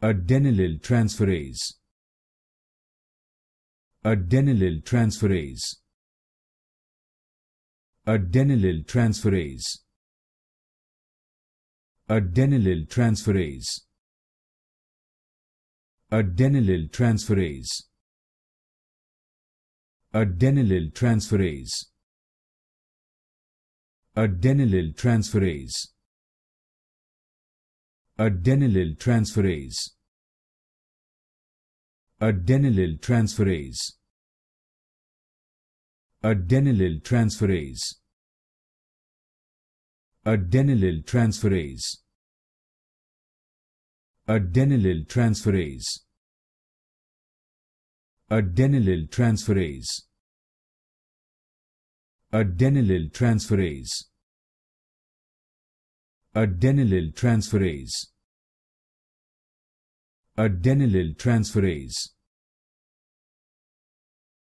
Adenylyltransferase. Adenylyltransferase. Adenylyltransferase. Adenylyltransferase. Adenylyltransferase. Adenylyltransferase. Adenylyltransferase. Adenylyltransferase. Adenylyltransferase. Adenylyltransferase. Adenylyltransferase. Adenylyltransferase. Adenylyltransferase. Adenylyltransferase. Adenylyltransferase. Adenylyltransferase.